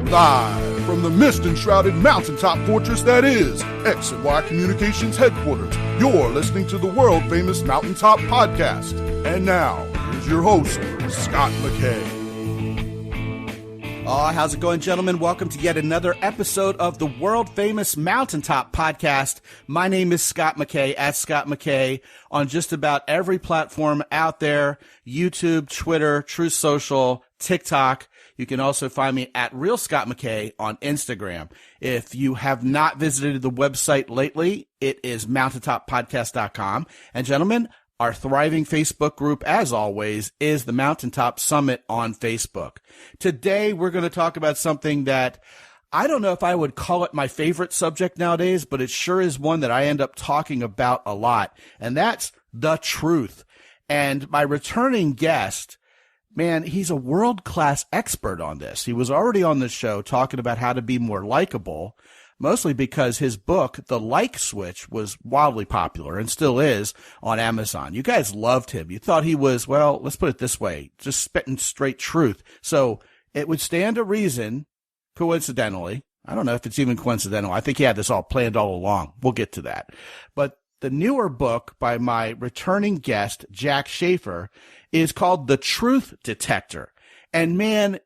Live from the mist-enshrouded mountaintop fortress that is X and Y Communications headquarters, you're listening to the world-famous Mountaintop Podcast. And now, here's your host, Scott McKay. Oh, how's it going, gentlemen? Welcome to yet another episode of the world-famous Mountaintop Podcast. My name is Scott McKay, at Scott McKay, on just about every platform out there, YouTube, Twitter, Truth Social, TikTok. You can also find me at Real Scott McKay on Instagram. If you have not visited the website lately, it is mountaintoppodcast.com. And gentlemen, our thriving Facebook group, as always, is the Mountaintop Summit on Facebook. Today, we're going to talk about something that I don't know if I would call it my favorite subject nowadays, but it sure is one that I end up talking about a lot, and that's the truth. And my returning guest, man, he's a world-class expert on this. He was already on the show talking about how to be more likable, mostly because his book, The Like Switch, was wildly popular and still is on Amazon. You guys loved him. You thought he was, well, let's put it this way, just spitting straight truth. So it would stand to reason, coincidentally, I don't know if it's even coincidental. I think he had this all planned all along. We'll get to that. But the newer book by my returning guest, Jack Schafer, is called The Truth Detector. And man,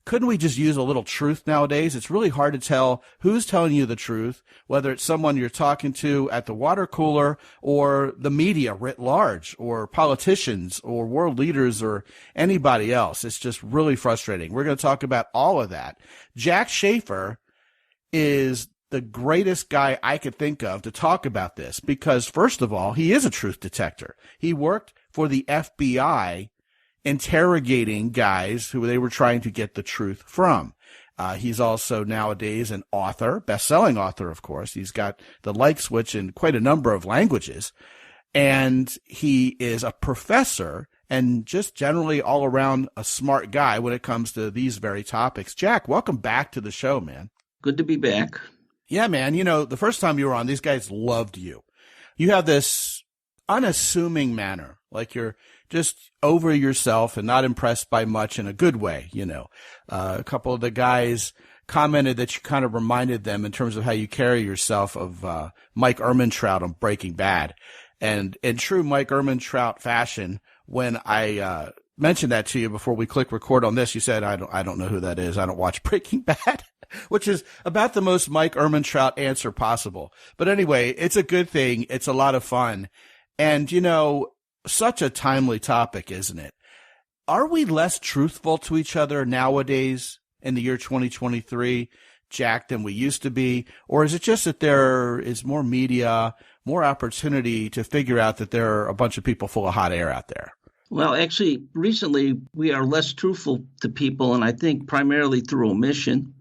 couldn't we just use a little truth nowadays? It's really hard to tell who's telling you the truth, whether it's someone you're talking to at the water cooler or the media writ large or politicians or world leaders or anybody else. It's just really frustrating. We're going to talk about all of that. Jack Schafer is the greatest guy I could think of to talk about this because, first of all, he is a truth detector. He worked for the FBI interrogating guys who they were trying to get the truth from. He's also nowadays an author, best-selling author, of course. He's got The Like Switch in quite a number of languages. And he is a professor and just generally all around a smart guy when it comes to these very topics. Jack, welcome back to the show, man. Good to be back. Yeah, man. You know, the first time you were on, these guys loved you. You have this unassuming manner, like you're just over yourself and not impressed by much in a good way, you know. A couple of the guys commented that you kind of reminded them in terms of how you carry yourself of Mike Ehrmantraut on Breaking Bad. And in true Mike Ehrmantraut fashion, when I mentioned that to you before we click record on this, you said, I don't know who that is. I don't watch Breaking Bad, which is about the most Mike Ehrmantraut answer possible. But anyway, it's a good thing. It's a lot of fun. And, you know, such a timely topic, isn't it? Are we less truthful to each other nowadays in the year 2023, Jack, than we used to be? Or is it just that there is more media, more opportunity to figure out that there are a bunch of people full of hot air out there? Well, actually, recently we are less truthful to people, and I think primarily through omission.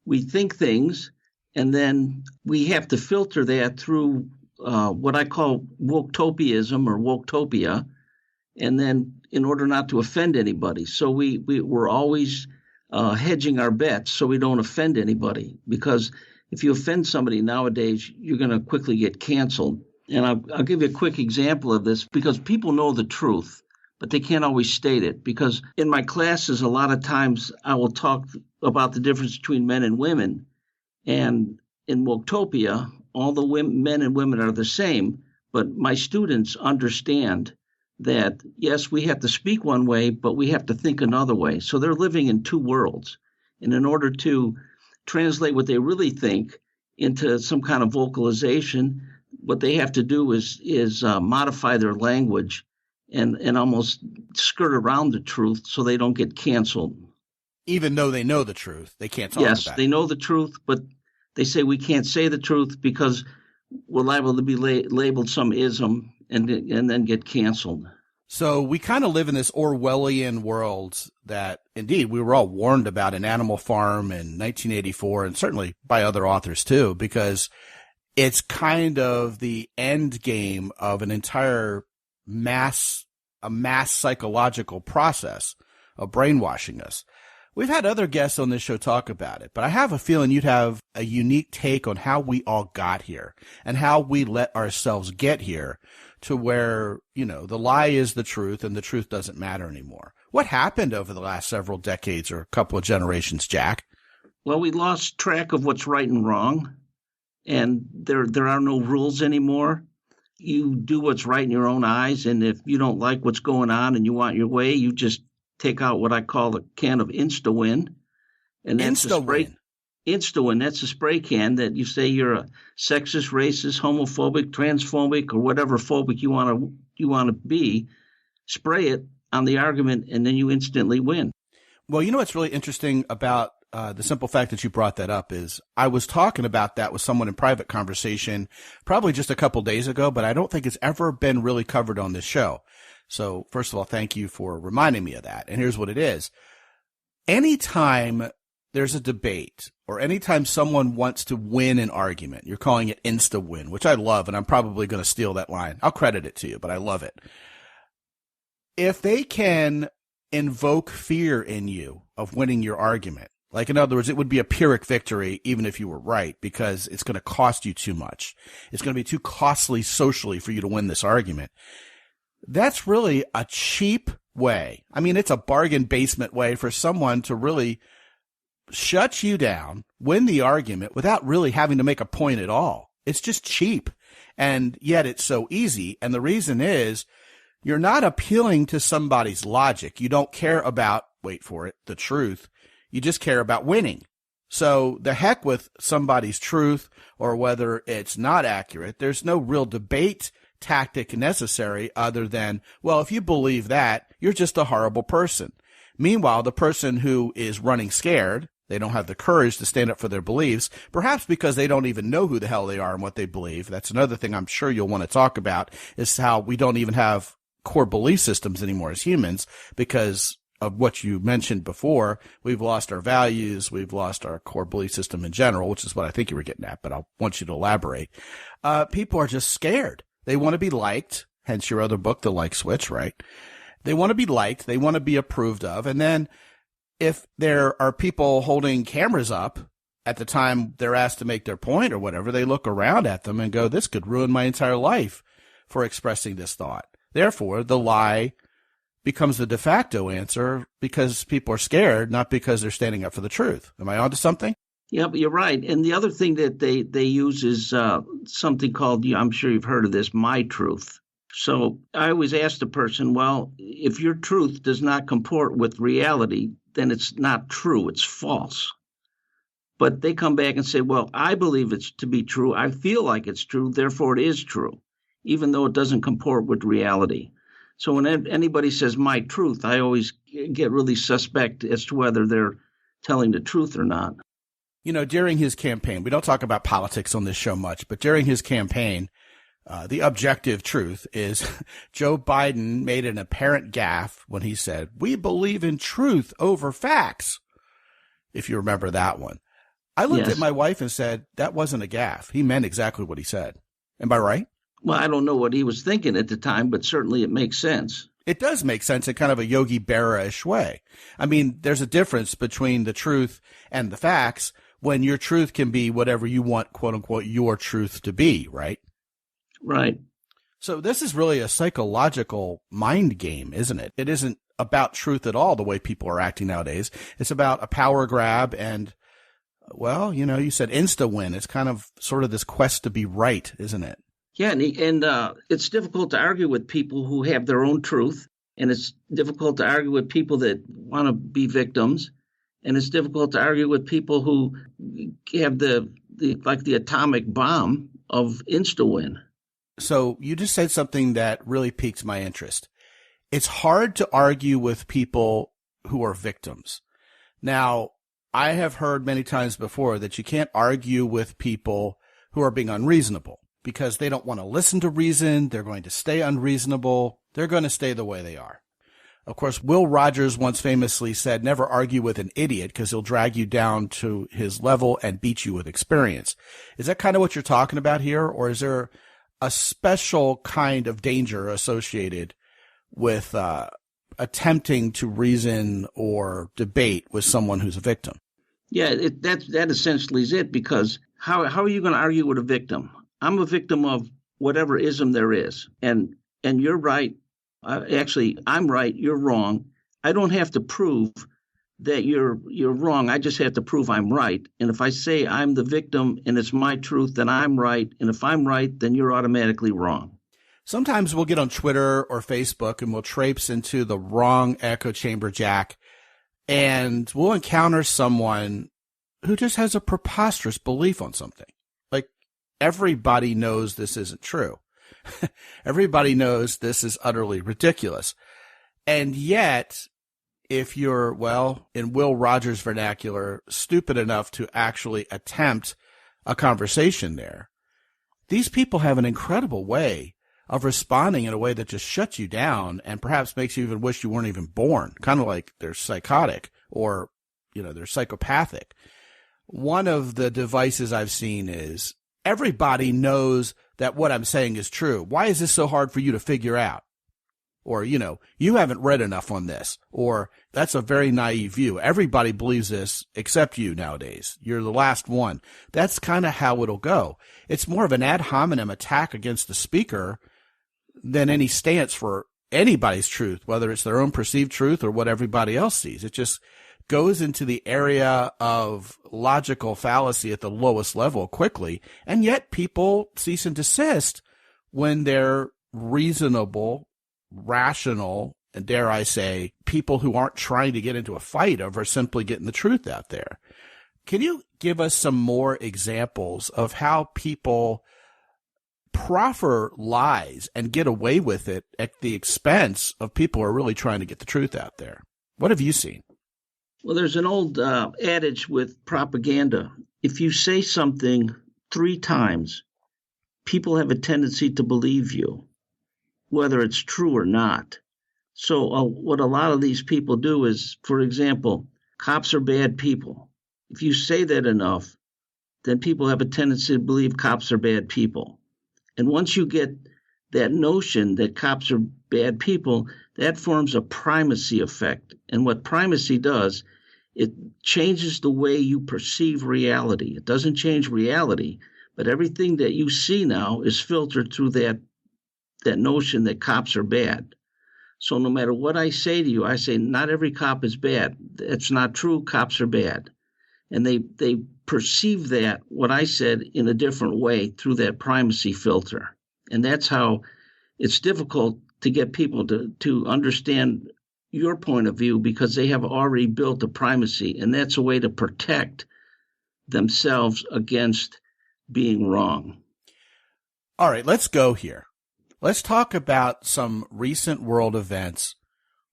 We think things, and then we have to filter that through what I call woke-topiaism or woke-topia, and then in order not to offend anybody. So we're always hedging our bets so we don't offend anybody, because if you offend somebody nowadays, you're going to quickly get canceled. And I'll give you a quick example of this, because people know the truth, but they can't always state it. Because in my classes, a lot of times I will talk about the difference between men and women, and in woke-topia, all the men and women are the same, but my students understand that, yes, we have to speak one way, but we have to think another way. So they're living in two worlds. And in order to translate what they really think into some kind of vocalization, what they have to do is modify their language and almost skirt around the truth so they don't get canceled. Even though they know the truth, they can't talk about it. Yes, they know the truth, but they say we can't say the truth because we're liable to be labeled some ism and then get canceled. So we kind of live in this Orwellian world that, indeed, we were all warned about in Animal Farm in 1984, and certainly by other authors too, because it's kind of the end game of an entire mass psychological process of brainwashing us. We've had other guests on this show talk about it, but I have a feeling you'd have a unique take on how we all got here and how we let ourselves get here to where, you know, the lie is the truth and the truth doesn't matter anymore. What happened over the last several decades or a couple of generations, Jack? Well, we lost track of what's right and wrong, and there are no rules anymore. You do what's right in your own eyes, and if you don't like what's going on and you want your way, you just take out what I call a can of Insta-Win. And that's Insta-Win. Insta-Win, that's a spray can that you say you're a sexist, racist, homophobic, transphobic, or whatever phobic you want to be. Spray it on the argument, and then you instantly win. Well, you know what's really interesting about the simple fact that you brought that up is I was talking about that with someone in private conversation probably just a couple days ago, but I don't think it's ever been really covered on this show. So first of all, thank you for reminding me of that. And here's what it is. Anytime there's a debate or anytime someone wants to win an argument, you're calling it insta-win, which I love, and I'm probably going to steal that line. I'll credit it to you, but I love it. If they can invoke fear in you of winning your argument, like, in other words, it would be a Pyrrhic victory even if you were right because it's going to cost you too much. It's going to be too costly socially for you to win this argument. That's really a cheap way. I mean, it's a bargain basement way for someone to really shut you down, win the argument without really having to make a point at all. It's just cheap. And yet it's so easy. And the reason is you're not appealing to somebody's logic. You don't care about, wait for it, the truth. You just care about winning. So the heck with somebody's truth or whether it's not accurate. There's no real debate tactic necessary other than, well, if you believe that, you're just a horrible person. Meanwhile, the person who is running scared, they don't have the courage to stand up for their beliefs, perhaps because they don't even know who the hell they are and what they believe. That's another thing I'm sure you'll want to talk about is how we don't even have core belief systems anymore as humans because of what you mentioned before. We've lost our values. We've lost our core belief system in general, which is what I think you were getting at, but I want you to elaborate. People are just scared. They want to be liked, hence your other book, The Like Switch, right? They want to be liked. They want to be approved of. And then if there are people holding cameras up at the time they're asked to make their point or whatever, they look around at them and go, this could ruin my entire life for expressing this thought. Therefore, the lie becomes the de facto answer because people are scared, not because they're standing up for the truth. Am I onto something? Yeah, but you're right. And the other thing that they use is something called, I'm sure you've heard of this, my truth. So I always ask the person, well, if your truth does not comport with reality, then it's not true. It's false. But they come back and say, well, I believe it's to be true. I feel like it's true. Therefore, it is true, even though it doesn't comport with reality. So when anybody says my truth, I always get really suspect as to whether they're telling the truth or not. You know, during his campaign, we don't talk about politics on this show much, but during his campaign, the objective truth is Joe Biden made an apparent gaffe when he said, we believe in truth over facts. If you remember that one. I looked at my wife and said, that wasn't a gaffe. He meant exactly what he said. Am I right? Well, I don't know what he was thinking at the time, but certainly it makes sense. It does make sense in kind of a Yogi Berra-ish way. I mean, there's a difference between the truth and the facts when your truth can be whatever you want, quote unquote, your truth to be, right? Right. So this is really a psychological mind game, isn't it? It isn't about truth at all the way people are acting nowadays. It's about a power grab and, well, you know, you said insta-win. It's kind of sort of this quest to be right, isn't it? Yeah, and it's difficult to argue with people who have their own truth, and it's difficult to argue with people that want to be victims, and it's difficult to argue with people who have the atomic bomb of insta-win. So you just said something that really piqued my interest. It's hard to argue with people who are victims. Now, I have heard many times before that you can't argue with people who are being unreasonable because they don't want to listen to reason. They're going to stay unreasonable. They're going to stay the way they are. Of course, Will Rogers once famously said, never argue with an idiot because he'll drag you down to his level and beat you with experience. Is that kind of what you're talking about here? Or is there a special kind of danger associated with attempting to reason or debate with someone who's a victim? Yeah, that essentially is it, because how are you going to argue with a victim? I'm a victim of whatever ism there is, and you're right. Actually, I'm right, you're wrong. I don't have to prove that you're wrong. I just have to prove I'm right. And if I say I'm the victim and it's my truth, then I'm right. And if I'm right, then you're automatically wrong. Sometimes we'll get on Twitter or Facebook and we'll traipse into the wrong echo chamber, Jack, and we'll encounter someone who just has a preposterous belief on something. Like, everybody knows this isn't true. Everybody knows this is utterly ridiculous. And yet, if you're, well, in Will Rogers' vernacular, stupid enough to actually attempt a conversation there, these people have an incredible way of responding in a way that just shuts you down and perhaps makes you even wish you weren't even born, kind of like they're psychotic or, they're psychopathic. One of the devices I've seen is everybody knows that what I'm saying is true. Why is this so hard for you to figure out? Or, you haven't read enough on this. Or, that's a very naive view. Everybody believes this except you nowadays. You're the last one. That's kind of how it'll go. It's more of an ad hominem attack against the speaker than any stance for anybody's truth, whether it's their own perceived truth or what everybody else sees. It just goes into the area of logical fallacy at the lowest level quickly. And yet people cease and desist when they're reasonable, rational, and dare I say, people who aren't trying to get into a fight over simply getting the truth out there. Can you give us some more examples of how people proffer lies and get away with it at the expense of people who are really trying to get the truth out there? What have you seen? Well, there's an old adage with propaganda. If you say something 3 times, people have a tendency to believe you, whether it's true or not. So what a lot of these people do is, for example, cops are bad people. If you say that enough, then people have a tendency to believe cops are bad people. And once you get that notion that cops are bad people, that forms a primacy effect. And what primacy does, it changes the way you perceive reality. It doesn't change reality, but everything that you see now is filtered through that notion that cops are bad. So no matter what I say to you, I say, not every cop is bad. That's not true. Cops are bad. And they perceive that, what I said, in a different way through that primacy filter. And that's how it's difficult to get people to understand your point of view, because they have already built a primacy. And that's a way to protect themselves against being wrong. All right, let's go here. Let's talk about some recent world events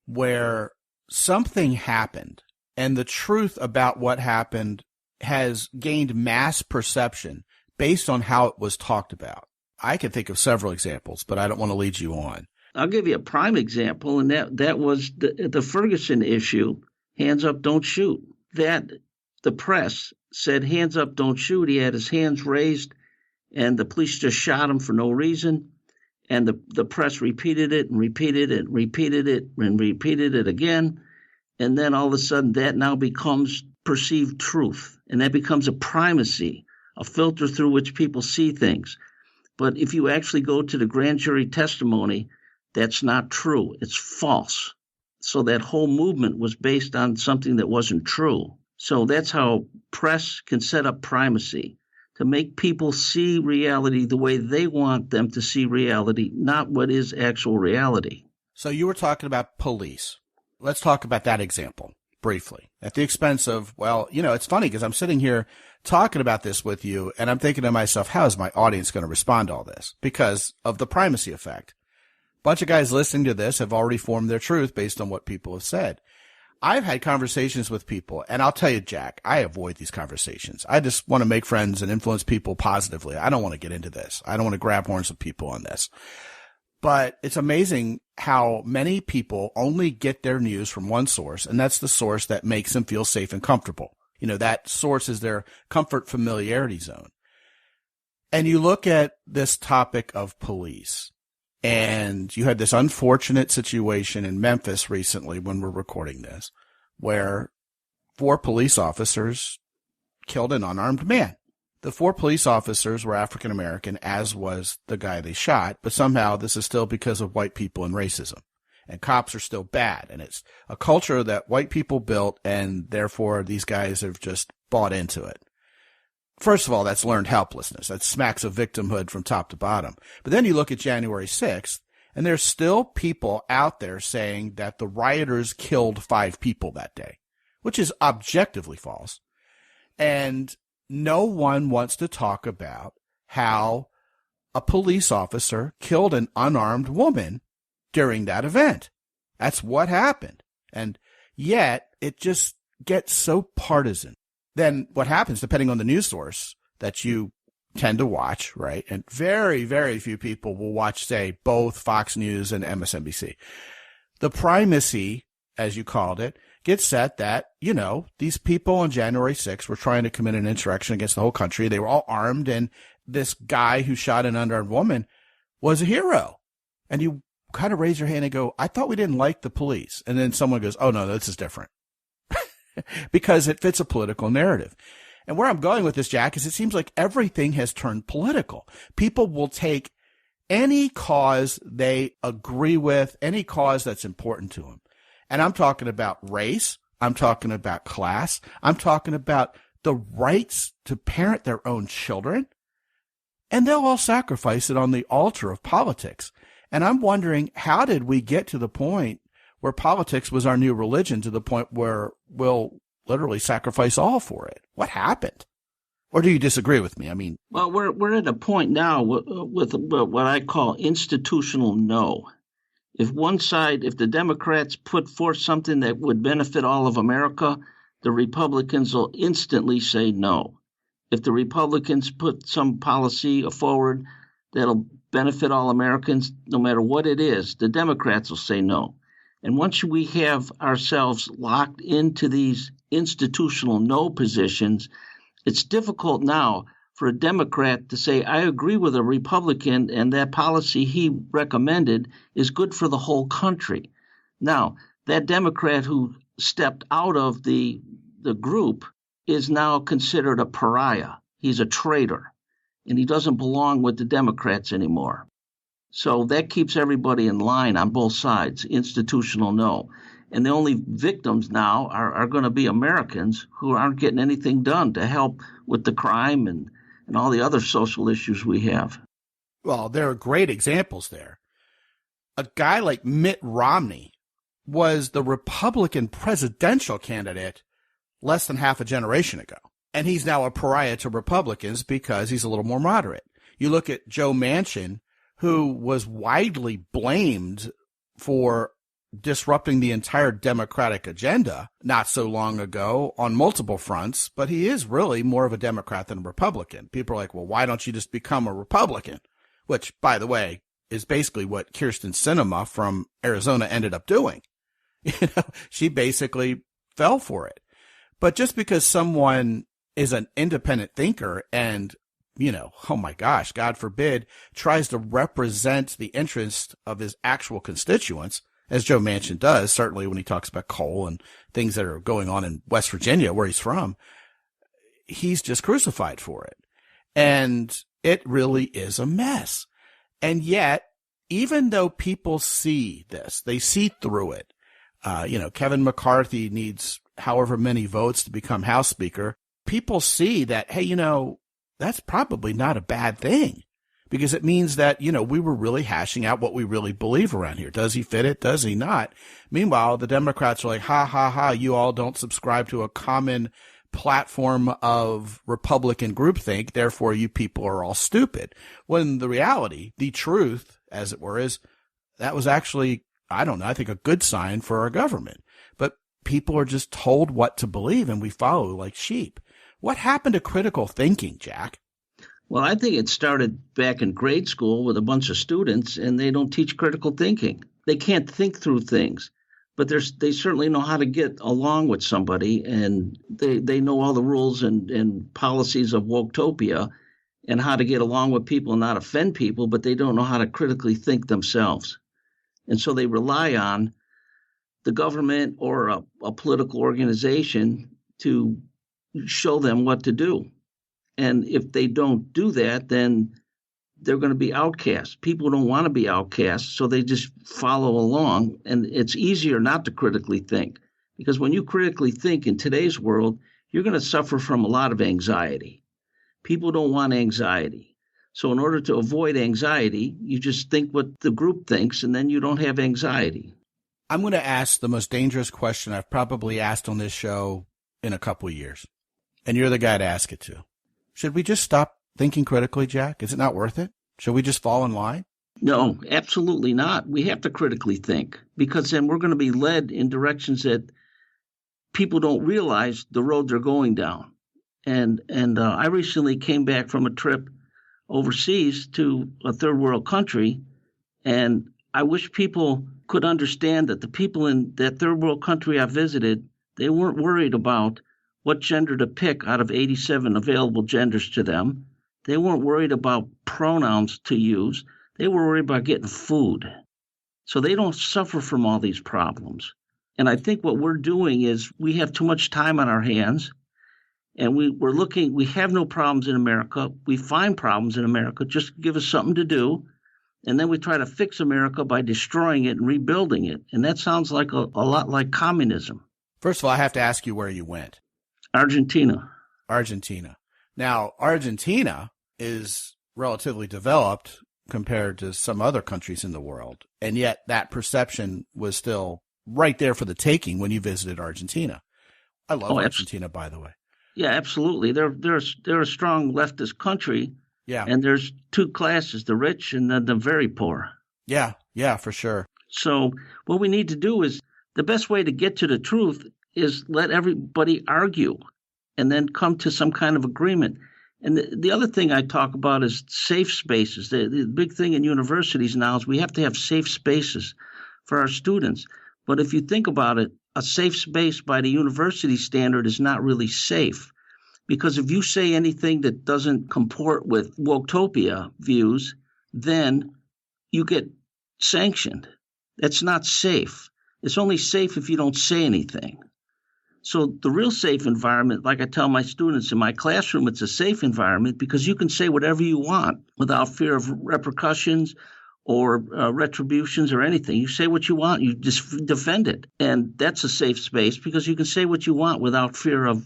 where something happened and the truth about what happened has gained mass perception based on how it was talked about. I can think of several examples, but I don't want to lead you on. I'll give you a prime example, and that was the Ferguson issue, hands up, don't shoot. That the press said, hands up, don't shoot. He had his hands raised, and the police just shot him for no reason. And the press repeated it and repeated it and repeated it and repeated it again. And then all of a sudden that now becomes perceived truth. And that becomes a primacy, a filter through which people see things. But if you actually go to the grand jury testimony, that's not true. It's false. So that whole movement was based on something that wasn't true. So that's how press can set up primacy, to make people see reality the way they want them to see reality, not what is actual reality. So you were talking about police. Let's talk about that example briefly, at the expense of, well, it's funny because I'm sitting here talking about this with you, and I'm thinking to myself, how is my audience going to respond to all this? Because of the primacy effect. A bunch of guys listening to this have already formed their truth based on what people have said. I've had conversations with people, and I'll tell you, Jack, I avoid these conversations. I just want to make friends and influence people positively. I don't want to get into this. I don't want to grab horns with people on this. But it's amazing how many people only get their news from one source, and that's the source that makes them feel safe and comfortable. That source is their comfort familiarity zone. And you look at this topic of police, and you had this unfortunate situation in Memphis recently when we're recording this, where 4 police officers killed an unarmed man. The 4 police officers were African American, as was the guy they shot, but somehow this is still because of white people and racism. and cops are still bad. And it's a culture that white people built, and therefore these guys have just bought into it. First of all, that's learned helplessness. That smacks of victimhood from top to bottom. But then you look at January 6th, and there's still people out there saying that the rioters killed 5 people that day, which is objectively false. And no one wants to talk about how a police officer killed an unarmed woman during that event. That's what happened. And yet it just gets so partisan. Then what happens, depending on the news source that you tend to watch, right? And very, very few people will watch, say, both Fox News and MSNBC. The primacy, as you called it, gets set that, these people on January 6th were trying to commit an insurrection against the whole country. They were all armed, and this guy who shot an unarmed woman was a hero. And you kind of raise your hand and go, I thought we didn't like the police. And then someone goes, oh, no, this is different. Because it fits a political narrative. And where I'm going with this, Jack, is it seems like everything has turned political. People will take any cause they agree with, any cause that's important to them. And I'm talking about race. I'm talking about class. I'm talking about the rights to parent their own children. And they'll all sacrifice it on the altar of politics. And I'm wondering, how did we get to the point where politics was our new religion, to the point where we'll literally sacrifice all for it? What happened? Or do you disagree with me? I mean, well, we're at a point now with what I call institutional no. If the Democrats put forth something that would benefit all of America, the Republicans will instantly say no. If the Republicans put some policy forward that'll benefit all Americans, no matter what it is, the Democrats will say no. And once we have ourselves locked into these institutional no positions, it's difficult now for a Democrat to say, I agree with a Republican and that policy he recommended is good for the whole country. Now, that Democrat who stepped out of the group is now considered a pariah. He's a traitor, and he doesn't belong with the Democrats anymore. So that keeps everybody in line on both sides, institutional no. And the only victims now are going to be Americans who aren't getting anything done to help with the crime and all the other social issues we have. Well, there are great examples there. A guy like Mitt Romney was the Republican presidential candidate less than half a generation ago. And he's now a pariah to Republicans because he's a little more moderate. You look at Joe Manchin, who was widely blamed for disrupting the entire Democratic agenda not so long ago on multiple fronts, but he is really more of a Democrat than a Republican. People are like, well, why don't you just become a Republican? Which, by the way, is basically what Kyrsten Sinema from Arizona ended up doing. She basically fell for it. But just because someone is an independent thinker and, oh my gosh, God forbid, tries to represent the interest of his actual constituents, as Joe Manchin does, certainly when he talks about coal and things that are going on in West Virginia, where he's from, he's just crucified for it. And it really is a mess. And yet, even though people see this, they see through it. Kevin McCarthy needs however many votes to become House Speaker. People see that, hey, that's probably not a bad thing. Because it means that, we were really hashing out what we really believe around here. Does he fit it? Does he not? Meanwhile, the Democrats are like, ha, ha, ha, you all don't subscribe to a common platform of Republican groupthink, therefore you people are all stupid. When the reality, the truth, as it were, is that was actually, I think a good sign for our government. But people are just told what to believe and we follow like sheep. What happened to critical thinking, Jack? Well, I think it started back in grade school with a bunch of students, and they don't teach critical thinking. They can't think through things, but they certainly know how to get along with somebody, and they know all the rules and policies of Woketopia and how to get along with people and not offend people, but they don't know how to critically think themselves. And so they rely on the government or a political organization to show them what to do. And if they don't do that, then they're going to be outcasts. People don't want to be outcasts, so they just follow along. And it's easier not to critically think, because when you critically think in today's world, you're going to suffer from a lot of anxiety. People don't want anxiety. So in order to avoid anxiety, you just think what the group thinks, and then you don't have anxiety. I'm going to ask the most dangerous question I've probably asked on this show in a couple of years, and you're the guy to ask it to. Should we just stop thinking critically, Jack? Is it not worth it? Should we just fall in line? No, absolutely not. We have to critically think, because then we're going to be led in directions that people don't realize the road they're going down. And I recently came back from a trip overseas to a third world country, and I wish people could understand that the people in that third world country I visited, they weren't worried about what gender to pick out of 87 available genders to them. They weren't worried about pronouns to use. They were worried about getting food. So they don't suffer from all these problems. And I think what we're doing is we have too much time on our hands, and we have no problems in America. We find problems in America just to give us something to do. And then we try to fix America by destroying it and rebuilding it. And that sounds like a lot like communism. First of all, I have to ask you where you went. Argentina. Now, Argentina is relatively developed compared to some other countries in the world. And yet that perception was still right there for the taking when you visited Argentina. I love Argentina, by the way. Yeah, absolutely. They're a strong leftist country. Yeah. And there's two classes, the rich and the very poor. Yeah, for sure. So what we need to do is, the best way to get to the truth is let everybody argue and then come to some kind of agreement. And the other thing I talk about is safe spaces. The big thing in universities now is we have to have safe spaces for our students. But if you think about it, a safe space by the university standard is not really safe. Because if you say anything that doesn't comport with woketopia views, then you get sanctioned. That's not safe. It's only safe if you don't say anything. So the real safe environment, like I tell my students in my classroom, it's a safe environment because you can say whatever you want without fear of repercussions or retributions or anything. You say what you want, you just defend it. And that's a safe space because you can say what you want without fear of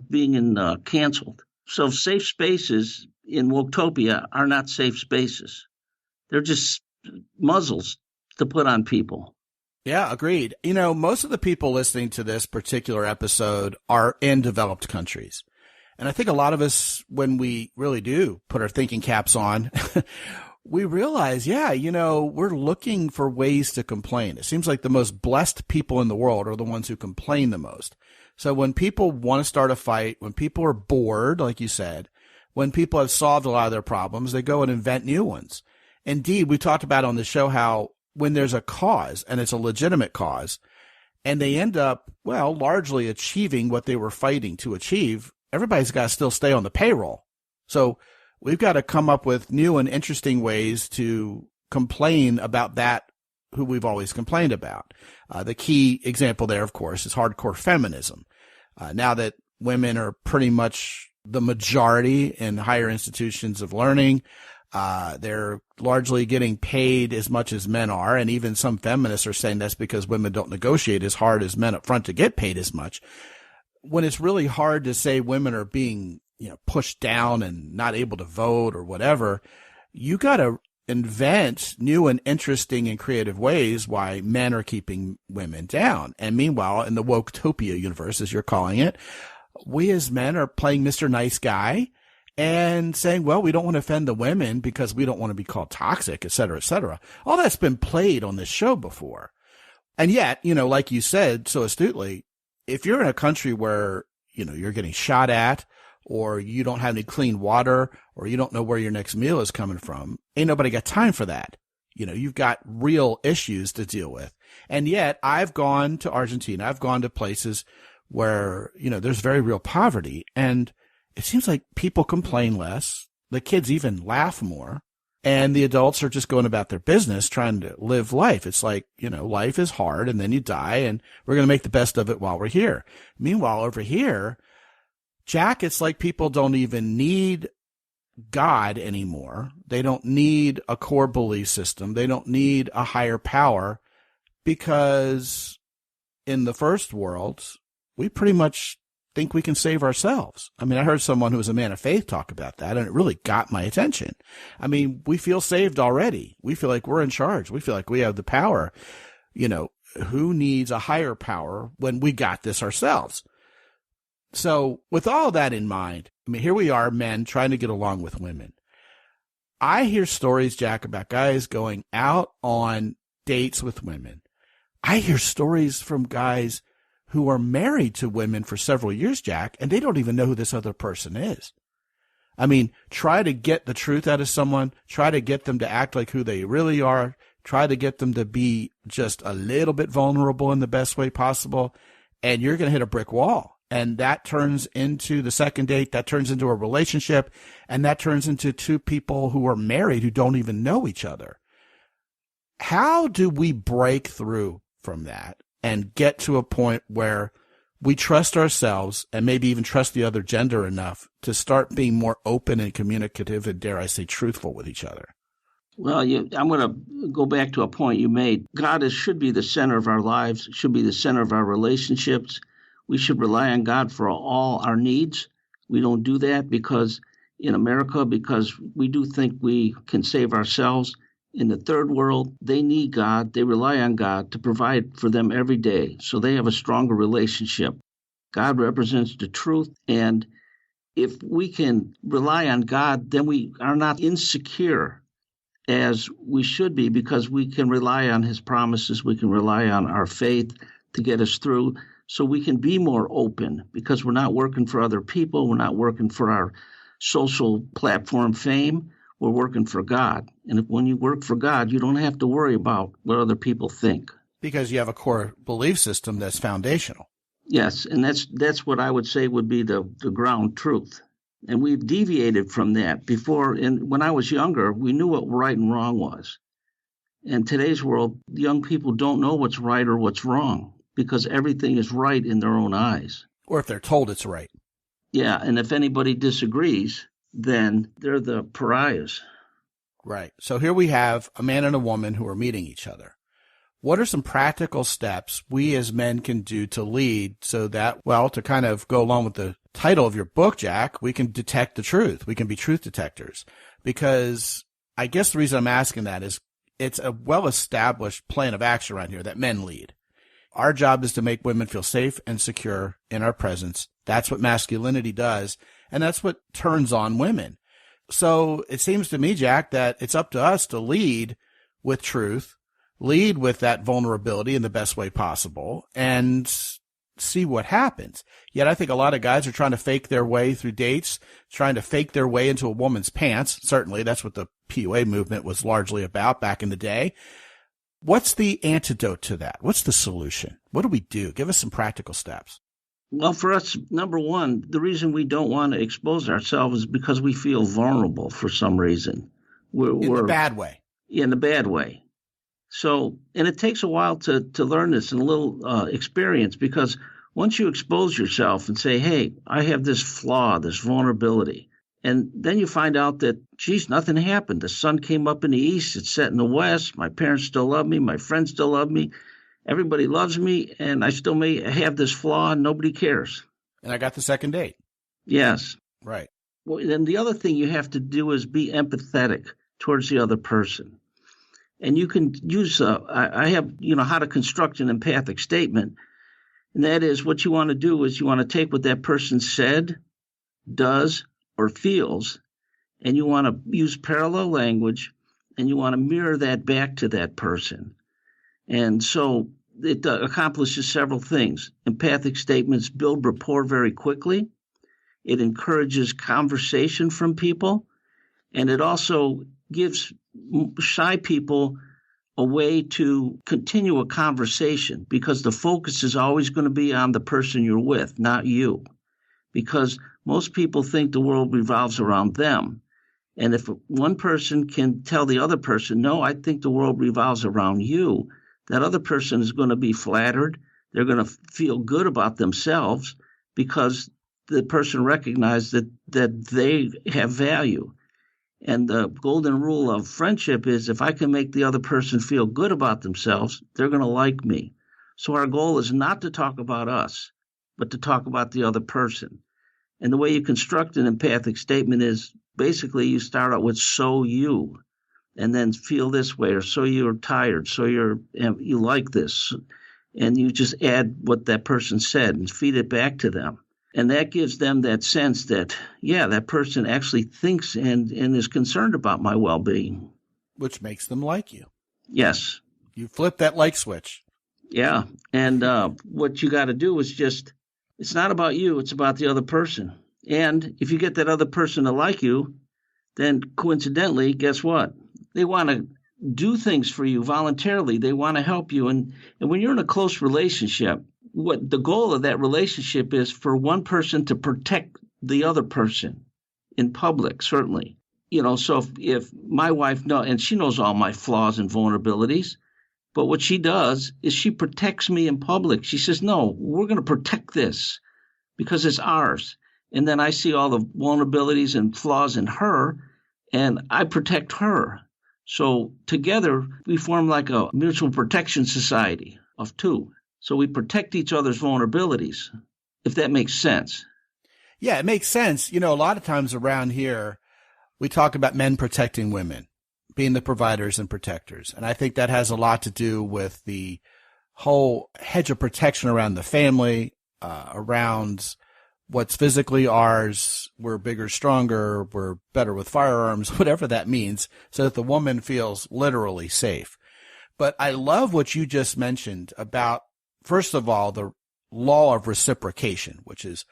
being canceled. So safe spaces in woketopia are not safe spaces. They're just muzzles to put on people. Yeah, agreed. You know, most of the people listening to this particular episode are in developed countries. And I think a lot of us, when we really do put our thinking caps on, we realize, we're looking for ways to complain. It seems like the most blessed people in the world are the ones who complain the most. So when people want to start a fight, when people are bored, like you said, when people have solved a lot of their problems, they go and invent new ones. Indeed, we talked about on the show how when there's a cause and it's a legitimate cause and they end up, largely achieving what they were fighting to achieve, everybody's got to still stay on the payroll. So we've got to come up with new and interesting ways to complain about that who we've always complained about. The key example there, of course, is hardcore feminism. Now that women are pretty much the majority in higher institutions of learning, they're largely getting paid as much as men are. And even some feminists are saying that's because women don't negotiate as hard as men up front to get paid as much. When it's really hard to say women are being, pushed down and not able to vote or whatever, you got to invent new and interesting and creative ways why men are keeping women down. And meanwhile, in the woketopia universe, as you're calling it, we as men are playing Mr. Nice Guy and saying, we don't want to offend the women because we don't want to be called toxic, et cetera, et cetera. All that's been played on this show before. And yet, like you said so astutely, if you're in a country where, you're getting shot at, or you don't have any clean water, or you don't know where your next meal is coming from, ain't nobody got time for that. You've got real issues to deal with. And yet I've gone to Argentina. I've gone to places where, there's very real poverty, and it seems like people complain less. The kids even laugh more, and the adults are just going about their business trying to live life. It's like, life is hard and then you die, and we're going to make the best of it while we're here. Meanwhile, over here, Jack, it's like people don't even need God anymore. They don't need a core belief system. They don't need a higher power, because in the first world, we pretty much think we can save ourselves. I mean, I heard someone who was a man of faith talk about that, and it really got my attention. I mean, we feel saved already. We feel like we're in charge. We feel like we have the power. You know, who needs a higher power when we got this ourselves? So with all that in mind, I mean, here we are, men trying to get along with women. I hear stories, Jack, about guys going out on dates with women. I hear stories from guys who are married to women for several years, Jack, and they don't even know who this other person is. I mean, try to get the truth out of someone, try to get them to act like who they really are, try to get them to be just a little bit vulnerable in the best way possible, and you're going to hit a brick wall. And that turns into the second date, that turns into a relationship, and that turns into two people who are married who don't even know each other. How do we break through from that and get to a point where we trust ourselves and maybe even trust the other gender enough to start being more open and communicative and, dare I say, truthful with each other? Well, I'm going to go back to a point you made. God should be the center of our lives, should be the center of our relationships. We should rely on God for all our needs. We don't do that because in America, because we do think we can save ourselves. In the third world, they need God. They rely on God to provide for them every day. So they have a stronger relationship. God represents the truth. And if we can rely on God, then we are not insecure as we should be, because we can rely on his promises. We can rely on our faith to get us through. So we can be more open because we're not working for other people. We're not working for our social platform fame. We're working for God. And when you work for God, you don't have to worry about what other people think. Because you have a core belief system that's foundational. Yes, and that's what I would say would be the ground truth. And we've deviated from that. Before, and when I was younger, we knew what right and wrong was. In today's world, young people don't know what's right or what's wrong, because everything is right in their own eyes. Or if they're told it's right. Yeah, and if anybody disagrees, then they're the pariahs. Right. So here we have a man and a woman who are meeting each other. What are some practical steps we as men can do to lead so that, well, to kind of go along with the title of your book, Jack, we can detect the truth. We can be truth detectors. Because I guess the reason I'm asking that is it's a well-established plan of action around here that men lead. Our job is to make women feel safe and secure in our presence. That's what masculinity does, and that's what turns on women. So it seems to me, Jack, that it's up to us to lead with truth, lead with that vulnerability in the best way possible, and see what happens. Yet I think a lot of guys are trying to fake their way through dates, trying to fake their way into a woman's pants. Certainly, that's what the PUA movement was largely about back in the day. What's the antidote to that? What's the solution? What do we do? Give us some practical steps. Well, for us, number one, the reason we don't want to expose ourselves is because we feel vulnerable for some reason. In the bad way. In the bad way. So, and it takes a while to learn this and a little experience, because once you expose yourself and say, hey, I have this flaw, this vulnerability, and then you find out that, geez, nothing happened. The sun came up in the east, it's set in the west, my parents still love me, my friends still love me, everybody loves me, and I still may have this flaw and nobody cares. And I got the second date. Yes. Right. Well, then the other thing you have to do is be empathetic towards the other person. And you can use, I have, how to construct an empathic statement. And that is, what you want to do is you want to take what that person said, does, or feels, and you want to use parallel language, and you want to mirror that back to that person. And so it accomplishes several things. Empathic statements build rapport very quickly. It encourages conversation from people. And it also gives shy people a way to continue a conversation, because the focus is always going to be on the person you're with, not you. Because most people think the world revolves around them. And if one person can tell the other person, no, I think the world revolves around you, that other person is going to be flattered. They're going to feel good about themselves because the person recognized that they have value. And the golden rule of friendship is if I can make the other person feel good about themselves, they're going to like me. So our goal is not to talk about us, but to talk about the other person. And the way you construct an empathic statement is basically you start out with "so you," and then feel this way, or "so you're tired," "so you like this," and you just add what that person said and feed it back to them. And that gives them that sense that, yeah, that person actually thinks and is concerned about my well-being. Which makes them like you. Yes. You flip that like switch. Yeah. And what you got to do is just, it's not about you, it's about the other person. And if you get that other person to like you, then coincidentally, guess what? They want to do things for you voluntarily. They want to help you. And when you're in a close relationship, what the goal of that relationship is for one person to protect the other person in public, certainly. So if my wife knows, and she knows all my flaws and vulnerabilities, but what she does is she protects me in public. She says, no, we're going to protect this because it's ours. And then I see all the vulnerabilities and flaws in her, and I protect her. So together we form like a mutual protection society of two. So we protect each other's vulnerabilities, if that makes sense. Yeah, it makes sense. A lot of times around here, we talk about men protecting women, being the providers and protectors. And I think that has a lot to do with the whole hedge of protection around the family, around what's physically ours. We're bigger, stronger, we're better with firearms, whatever that means, so that the woman feels literally safe. But I love what you just mentioned about, first of all, the law of reciprocation, which is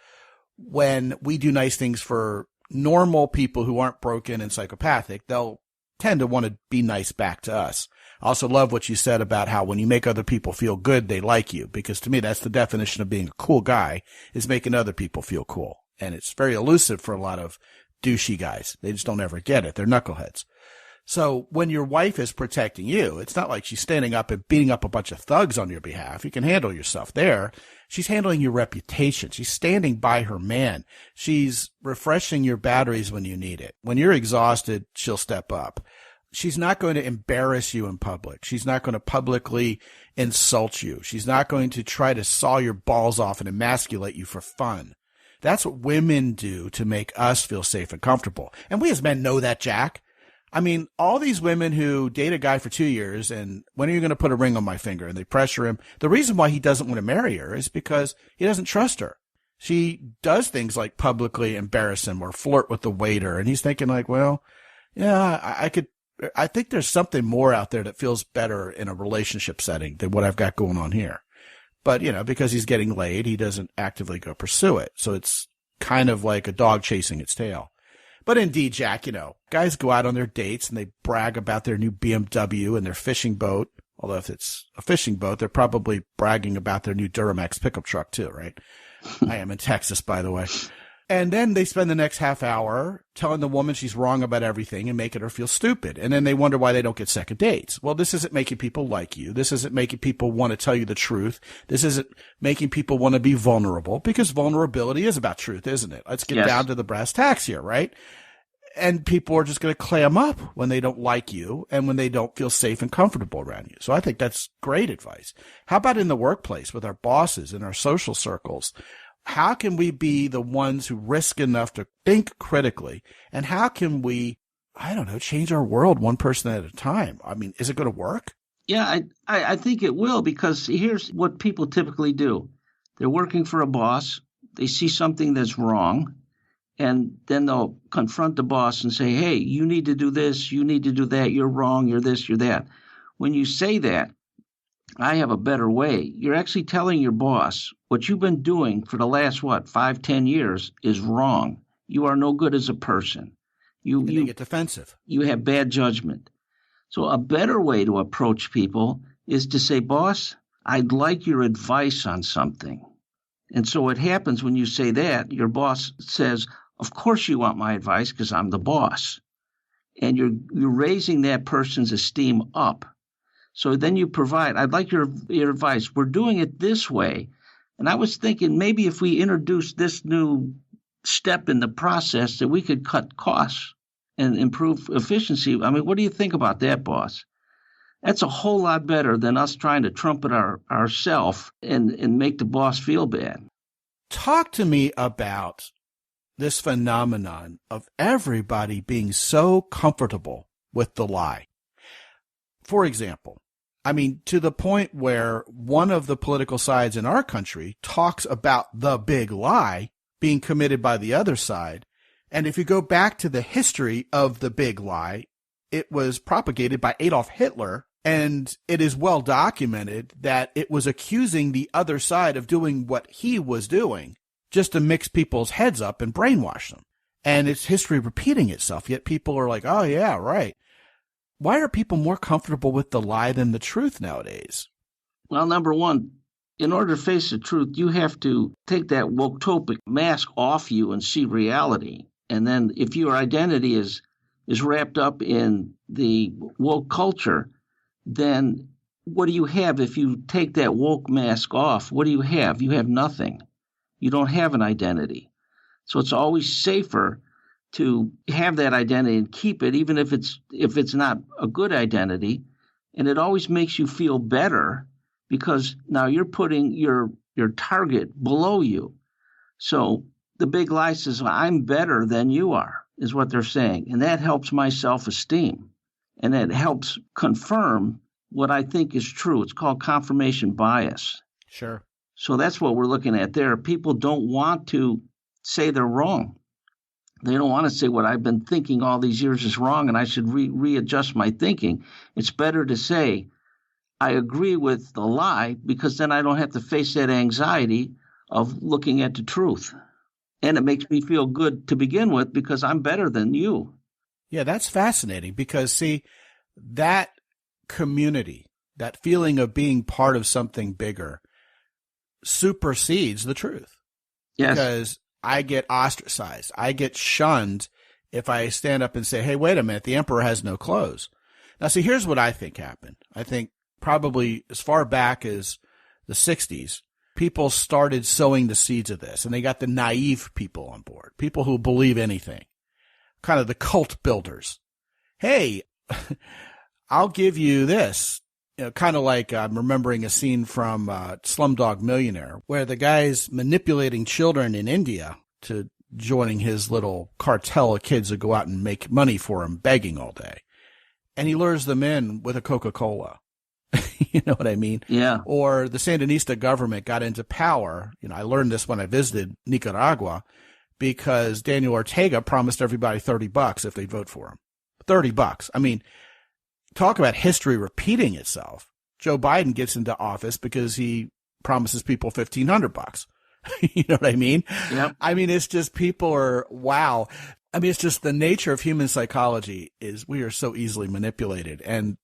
when we do nice things for normal people who aren't broken and psychopathic, they'll tend to want to be nice back to us. I also love what you said about how when you make other people feel good, they like you, because to me, that's the definition of being a cool guy, is making other people feel cool. And it's very elusive for a lot of douchey guys. They just don't ever get it. They're knuckleheads. So when your wife is protecting you, it's not like she's standing up and beating up a bunch of thugs on your behalf. You can handle yourself there. She's handling your reputation. She's standing by her man. She's refreshing your batteries when you need it. When you're exhausted, she'll step up. She's not going to embarrass you in public. She's not going to publicly insult you. She's not going to try to saw your balls off and emasculate you for fun. That's what women do to make us feel safe and comfortable. And we as men know that, Jack. I mean, all these women who date a guy for 2 years and when are you going to put a ring on my finger? And they pressure him. The reason why he doesn't want to marry her is because he doesn't trust her. She does things like publicly embarrass him or flirt with the waiter. And he's thinking like, well, yeah, I think there's something more out there that feels better in a relationship setting than what I've got going on here. But, because he's getting laid, he doesn't actively go pursue it. So it's kind of like a dog chasing its tail. But indeed, Jack, guys go out on their dates and they brag about their new BMW and their fishing boat. Although if it's a fishing boat, they're probably bragging about their new Duramax pickup truck too, right? I am in Texas, by the way. And then they spend the next half hour telling the woman she's wrong about everything and making her feel stupid. And then they wonder why they don't get second dates. Well, this isn't making people like you. This isn't making people want to tell you the truth. This isn't making people want to be vulnerable, because vulnerability is about truth, isn't it? Let's get down to the brass tacks here, right? And people are just going to clam up when they don't like you and when they don't feel safe and comfortable around you. So I think that's great advice. How about in the workplace with our bosses and our social circles? How can we be the ones who risk enough to think critically? And how can we, change our world one person at a time? I mean, is it going to work? Yeah, I think it will, because here's what people typically do. They're working for a boss. They see something that's wrong, and then they'll confront the boss and say, hey, you need to do this, you need to do that, you're wrong, you're this, you're that. When you say that, I have a better way. You're actually telling your boss what you've been doing for the last, 5, 10 years is wrong. You are no good as a person. You get defensive. You have bad judgment. So a better way to approach people is to say, boss, I'd like your advice on something. And so what happens when you say that, your boss says, of course you want my advice because I'm the boss. And you're raising that person's esteem up. So then you provide, I'd like your advice. We're doing it this way. And I was thinking maybe if we introduce this new step in the process that we could cut costs. and improve efficiency. I mean, what do you think about that, boss? That's a whole lot better than us trying to trumpet ourselves and make the boss feel bad. Talk to me about this phenomenon of everybody being so comfortable with the lie. For example, I mean, to the point where one of the political sides in our country talks about the big lie being committed by the other side. And if you go back to the history of the big lie, it was propagated by Adolf Hitler, and it is well documented that it was accusing the other side of doing what he was doing just to mix people's heads up and brainwash them. And it's history repeating itself, yet people are like, oh yeah, right. Why are people more comfortable with the lie than the truth nowadays? Well, number one, in order to face the truth, you have to take that woke-topic mask off you and see reality. And then if your identity is wrapped up in the woke culture, then what do you have if you take that woke mask off? What do you have? You have nothing. You don't have an identity. So it's always safer to have that identity and keep it, even if it's not a good identity. And it always makes you feel better because now you're putting your target below you. So the big lie says, I'm better than you are, is what they're saying. And that helps my self-esteem. And it helps confirm what I think is true. It's called confirmation bias. Sure. So that's what we're looking at there. People don't want to say they're wrong. They don't want to say what I've been thinking all these years is wrong and I should readjust my thinking. It's better to say, I agree with the lie, because then I don't have to face that anxiety of looking at the truth. And it makes me feel good to begin with because I'm better than you. Yeah, that's fascinating because, see, that community, that feeling of being part of something bigger supersedes the truth. Yes. Because I get ostracized. I get shunned if I stand up and say, hey, wait a minute, the emperor has no clothes. Now, see, here's what I think happened. I think probably as far back as the 60s, people started sowing the seeds of this, and they got the naive people on board, people who believe anything, kind of the cult builders. Hey, I'll give you this. You know, kind of like I'm remembering a scene from Slumdog Millionaire where the guy's manipulating children in India to joining his little cartel of kids that go out and make money for him, begging all day. And he lures them in with a Coca-Cola. You know what I mean? Yeah. Or the Sandinista government got into power. You know, I learned this when I visited Nicaragua because Daniel Ortega promised everybody $30 if they'd vote for him. $30. I mean, talk about history repeating itself. Joe Biden gets into office because he promises people $1,500. You know what I mean? Yep. I mean, it's just people are, wow. I mean, it's just the nature of human psychology is we are so easily manipulated, and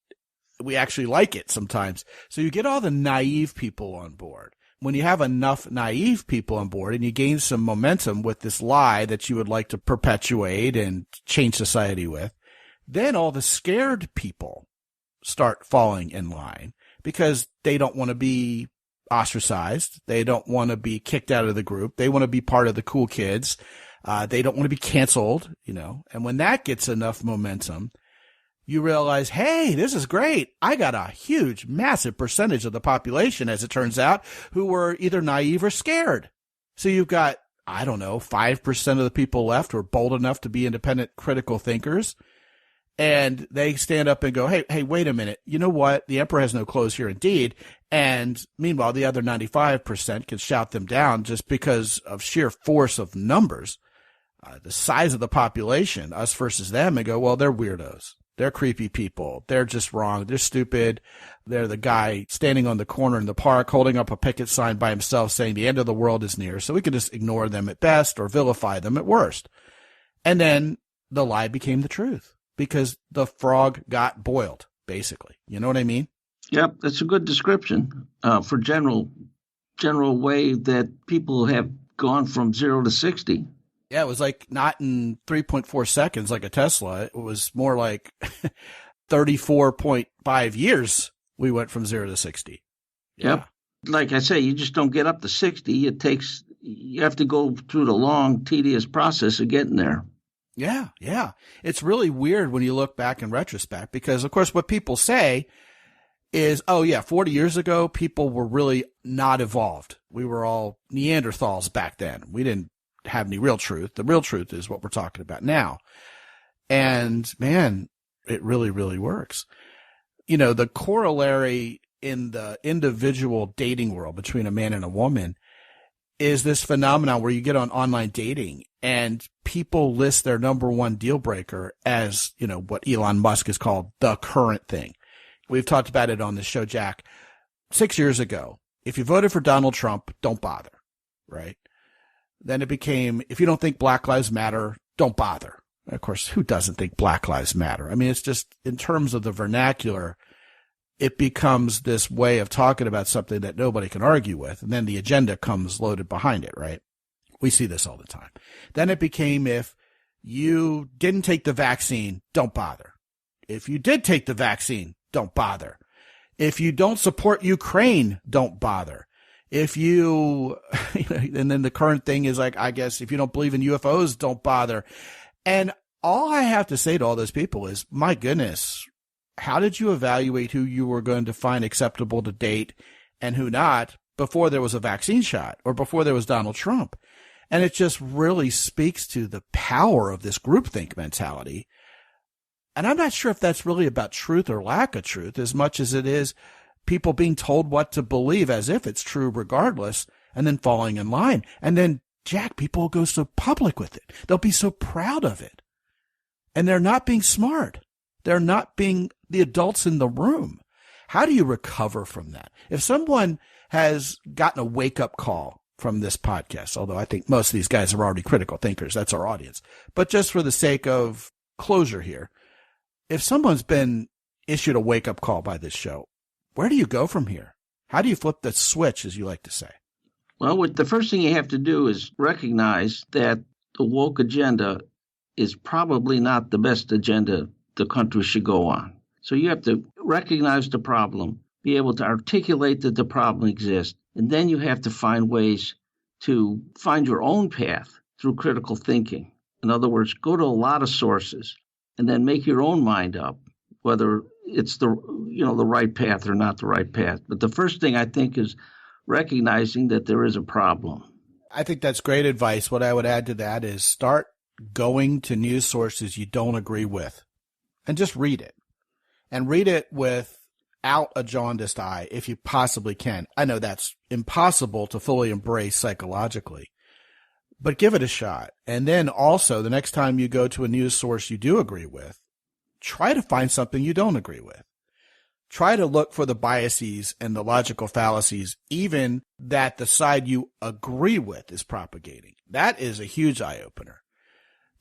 we actually like it sometimes. So you get all the naive people on board. When you have enough naive people on board and you gain some momentum with this lie that you would like to perpetuate and change society with, then all the scared people start falling in line because they don't want to be ostracized. They don't want to be kicked out of the group. They want to be part of the cool kids. They don't want to be canceled, you know. And when that gets enough momentum, you realize, hey, this is great. I got a huge, massive percentage of the population, as it turns out, who were either naive or scared. So you've got, I don't know, 5% of the people left who are bold enough to be independent, critical thinkers. And they stand up and go, hey, wait a minute. You know what? The emperor has no clothes here indeed. And meanwhile, the other 95% can shout them down just because of sheer force of numbers, the size of the population, us versus them, and go, well, they're weirdos. They're creepy people. They're just wrong. They're stupid. They're the guy standing on the corner in the park holding up a picket sign by himself saying the end of the world is near. So we could just ignore them at best or vilify them at worst. And then the lie became the truth because the frog got boiled, basically. You know what I mean? Yep, that's a good description for general way that people have gone from 0 to 60. Yeah, it was like not in 3.4 seconds like a Tesla. It was more like 34.5 years we went from 0 to 60. Yeah. Yep. Like I say, you just don't get up to 60. You have to go through the long, tedious process of getting there. Yeah, yeah. It's really weird when you look back in retrospect because, of course, what people say is, oh, yeah, 40 years ago, people were really not evolved. We were all Neanderthals back then. We didn't have any real truth. The real truth is what we're talking about now. And, man, it really, really works. You know, the corollary in the individual dating world between a man and a woman is this phenomenon where you get on online dating and people list their number one deal breaker as, you know, what Elon Musk has called the current thing. We've talked about it on the show, Jack. 6 years ago, if you voted for Donald Trump, don't bother, right? Then it became, if you don't think Black Lives Matter, don't bother. Of course, who doesn't think Black Lives Matter? I mean, it's just in terms of the vernacular, it becomes this way of talking about something that nobody can argue with. And then the agenda comes loaded behind it, right? We see this all the time. Then it became, if you didn't take the vaccine, don't bother. If you did take the vaccine, don't bother. If you don't support Ukraine, don't bother. If you, and then the current thing is like, I guess, if you don't believe in UFOs, don't bother. And all I have to say to all those people is, my goodness, how did you evaluate who you were going to find acceptable to date and who not before there was a vaccine shot or before there was Donald Trump? And it just really speaks to the power of this groupthink mentality. And I'm not sure if that's really about truth or lack of truth as much as it is people being told what to believe as if it's true regardless, and then falling in line. And then, Jack, people will go so public with it. They'll be so proud of it. And they're not being smart. They're not being the adults in the room. How do you recover from that? If someone has gotten a wake-up call from this podcast, although I think most of these guys are already critical thinkers, that's our audience. But just for the sake of closure here, if someone's been issued a wake-up call by this show, where do you go from here? How do you flip the switch, as you like to say? Well, the first thing you have to do is recognize that the woke agenda is probably not the best agenda the country should go on. So you have to recognize the problem, be able to articulate that the problem exists, and then you have to find ways to find your own path through critical thinking. In other words, go to a lot of sources and then make your own mind up, whether it's the right path or not the right path. But the first thing I think is recognizing that there is a problem. I think that's great advice. What I would add to that is start going to news sources you don't agree with and just read it. And read it without a jaundiced eye if you possibly can. I know that's impossible to fully embrace psychologically, but give it a shot. And then also the next time you go to a news source you do agree with, try to find something you don't agree with. Try to look for the biases and the logical fallacies, even that the side you agree with is propagating. That is a huge eye-opener.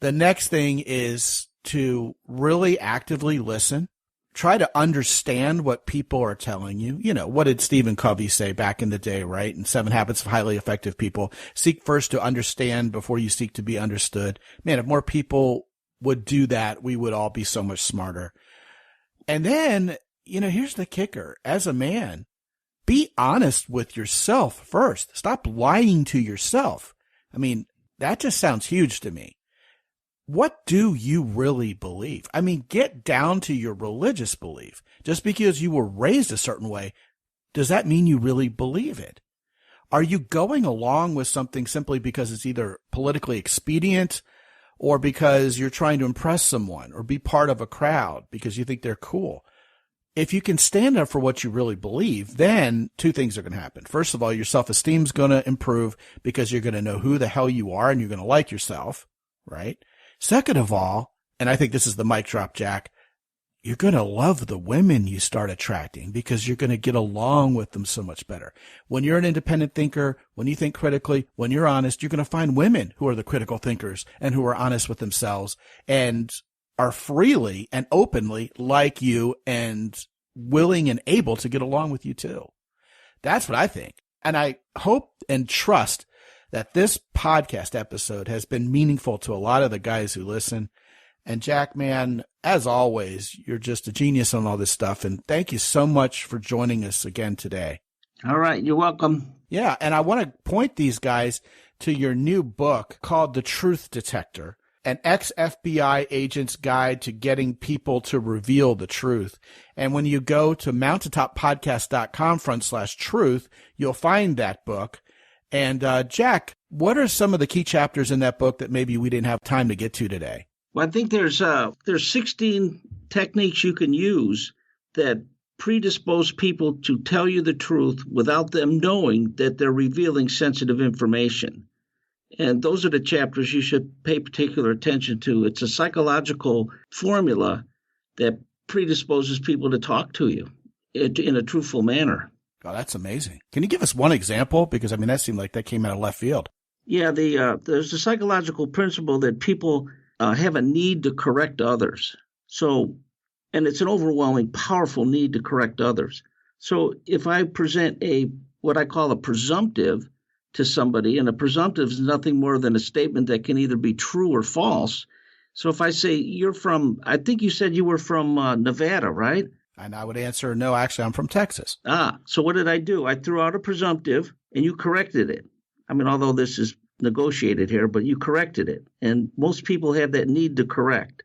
The next thing is to really actively listen. Try to understand what people are telling you. You know, what did Stephen Covey say back in the day, right? In 7 Habits of Highly Effective People, seek first to understand before you seek to be understood. Man, if more people would do that, we would all be so much smarter. And then, you know, here's the kicker. As a man, be honest with yourself first. Stop lying to yourself. I mean, that just sounds huge to me. What do you really believe? I mean, get down to your religious belief. Just because you were raised a certain way, does that mean you really believe it? Are you going along with something simply because it's either politically expedient or because you're trying to impress someone or be part of a crowd because you think they're cool? If you can stand up for what you really believe, then 2 things are going to happen. First of all, your self-esteem is going to improve because you're going to know who the hell you are and you're going to like yourself, right? Second of all, and I think this is the mic drop, Jack, you're going to love the women you start attracting because you're going to get along with them so much better. When you're an independent thinker, when you think critically, when you're honest, you're going to find women who are the critical thinkers and who are honest with themselves and are freely and openly like you and willing and able to get along with you too. That's what I think. And I hope and trust that this podcast episode has been meaningful to a lot of the guys who listen. And Jack, man, as always, you're just a genius on all this stuff. And thank you so much for joining us again today. All right. You're welcome. Yeah. And I want to point these guys to your new book called The Truth Detector. an ex-FBI agent's guide to getting people to reveal the truth. And when you go to mountaintoppodcast.com/truth, you'll find that book. And Jack, what are some of the key chapters in that book that maybe we didn't have time to get to today? Well, I think there's 16 techniques you can use that predispose people to tell you the truth without them knowing that they're revealing sensitive information. And those are the chapters you should pay particular attention to. It's a psychological formula that predisposes people to talk to you in a truthful manner. Oh, that's amazing. Can you give us one example? Because, I mean, that seemed like that came out of left field. Yeah, there's a psychological principle that people have a need to correct others. And it's an overwhelming, powerful need to correct others. So if I present what I call a presumptive to somebody, and a presumptive is nothing more than a statement that can either be true or false. So if I say I think you said you were from Nevada, right? And I would answer, no, actually, I'm from Texas. So what did I do? I threw out a presumptive, and you corrected it. I mean, although this is negotiated here, but you corrected it. And most people have that need to correct.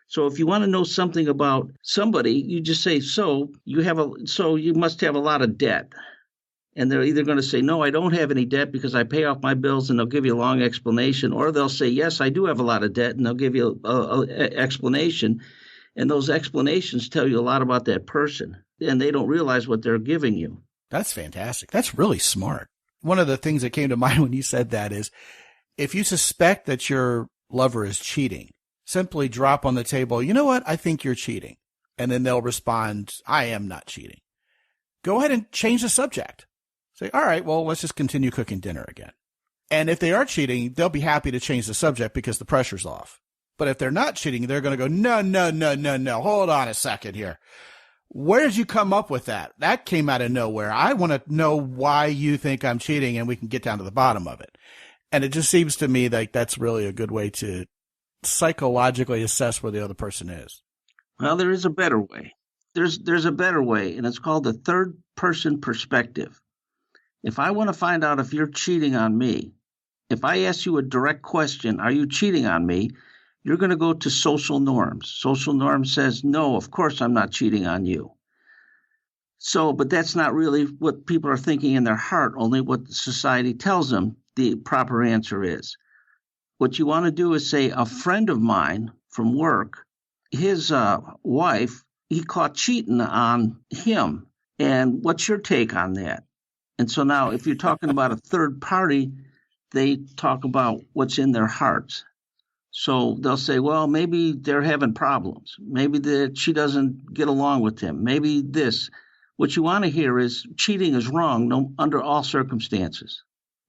So if you want to know something about somebody, you just say, so you must have a lot of debt. And they're either going to say, no, I don't have any debt because I pay off my bills, and they'll give you a long explanation. Or they'll say, yes, I do have a lot of debt, and they'll give you an explanation. And those explanations tell you a lot about that person, and they don't realize what they're giving you. That's fantastic. That's really smart. One of the things that came to mind when you said that is, if you suspect that your lover is cheating, simply drop on the table, you know what, I think you're cheating. And then they'll respond, I am not cheating. Go ahead and change the subject. Say, all right, well, let's just continue cooking dinner again. And if they are cheating, they'll be happy to change the subject because the pressure's off. But if they're not cheating, they're going to go, no, hold on a second here. Where did you come up with that? That came out of nowhere. I want to know why you think I'm cheating, and we can get down to the bottom of it. And it just seems to me like that's really a good way to psychologically assess where the other person is. Well, there is a better way. There's a better way, and it's called the third person perspective. If I want to find out if you're cheating on me, if I ask you a direct question, are you cheating on me? You're going to go to social norms. Social norms says, no, of course I'm not cheating on you. But that's not really what people are thinking in their heart, only what society tells them the proper answer is. What you want to do is say, a friend of mine from work, his wife, he caught cheating on him. And what's your take on that? And so now if you're talking about a third party, they talk about what's in their hearts. So they'll say, well, maybe they're having problems. Maybe that she doesn't get along with him. Maybe this. What you want to hear is cheating is wrong under all circumstances.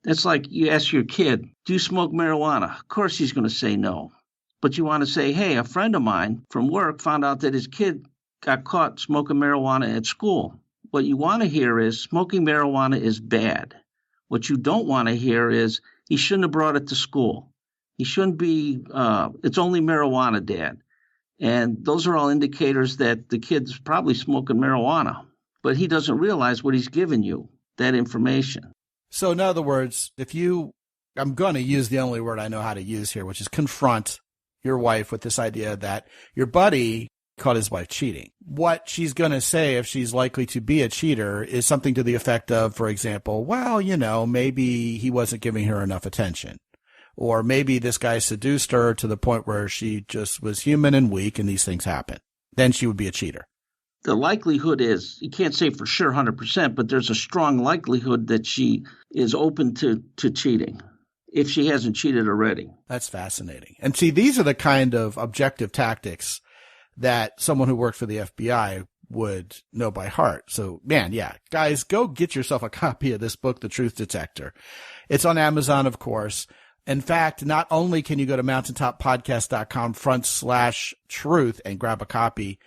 That's like you ask your kid, do you smoke marijuana? Of course he's going to say no. But you want to say, hey, a friend of mine from work found out that his kid got caught smoking marijuana at school. What you want to hear is smoking marijuana is bad. What you don't want to hear is he shouldn't have brought it to school. He shouldn't be, it's only marijuana, Dad. And those are all indicators that the kid's probably smoking marijuana. But he doesn't realize what he's giving you, that information. So in other words, I'm going to use the only word I know how to use here, which is confront your wife with this idea that your buddy caught his wife cheating. What she's going to say, if she's likely to be a cheater, is something to the effect of, for example, well, maybe he wasn't giving her enough attention. Or maybe this guy seduced her to the point where she just was human and weak and these things happen. Then she would be a cheater. The likelihood is, you can't say for sure 100%, but there's a strong likelihood that she is open to cheating if she hasn't cheated already. That's fascinating. And see, these are the kind of objective tactics that someone who worked for the FBI would know by heart. So, man, yeah, guys, go get yourself a copy of this book, The Truth Detector. It's on Amazon, of course. In fact, not only can you go to mountaintoppodcast.com/truth and grab a copy,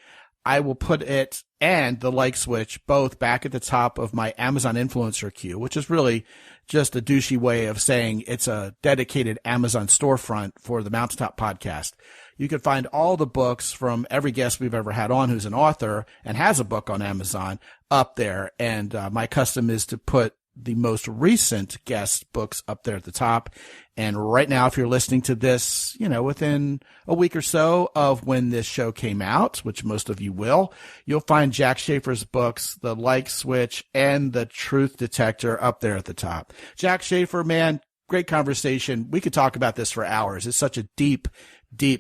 I will put it and the like switch both back at the top of my Amazon influencer queue, which is really just a douchey way of saying it's a dedicated Amazon storefront for the Mountaintop Podcast. You can find all the books from every guest we've ever had on who's an author and has a book on Amazon up there. And my custom is to put the most recent guest books up there at the top. And right now, if you're listening to this, within a week or so of when this show came out, which most of you will, you'll find Jack Schafer's books, The Like Switch and The Truth Detector up there at the top. Jack Schafer, man, great conversation. We could talk about this for hours. It's such a deep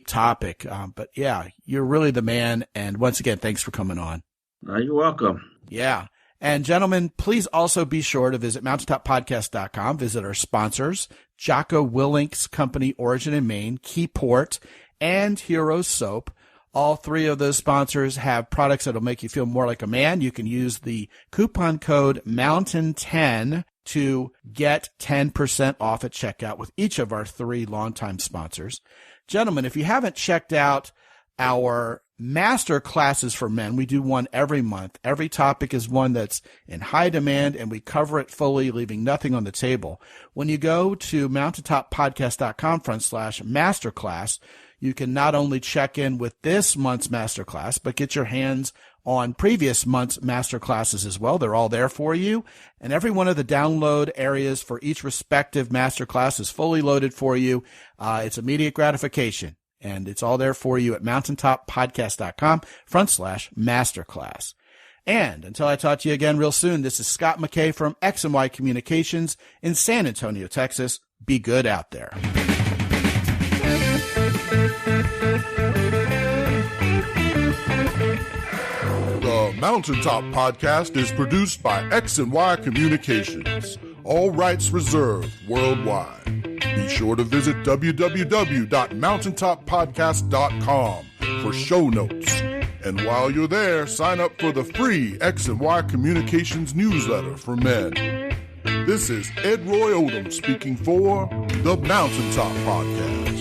topic. But yeah, you're really the man. And once again, thanks for coming on. You're welcome. Yeah. And gentlemen, please also be sure to visit mountaintoppodcast.com, visit our sponsors, Jocko Willink's company, Origin in Maine, Keyport, and Hero Soap. All three of those sponsors have products that'll make you feel more like a man. You can use the coupon code MOUNTAIN10 to get 10% off at checkout with each of our three longtime sponsors. Gentlemen, if you haven't checked out our master classes for men, we do one every month. Every topic is one that's in high demand, and we cover it fully, leaving nothing on the table. When you go to mountaintoppodcast.com/masterclass, you can not only check in with this month's masterclass, but get your hands on previous month's masterclasses as well. They're all there for you. And every one of the download areas for each respective masterclass is fully loaded for you. It's immediate gratification. And it's all there for you at mountaintoppodcast.com/masterclass. And until I talk to you again real soon, this is Scott McKay from X&Y Communications in San Antonio, Texas. Be good out there. The Mountaintop Podcast is produced by X&Y Communications. All rights reserved worldwide. Be sure to visit www.mountaintoppodcast.com for show notes. And while you're there, sign up for the free X&Y Communications newsletter for men. This is Ed Roy Odom speaking for the Mountaintop Podcast.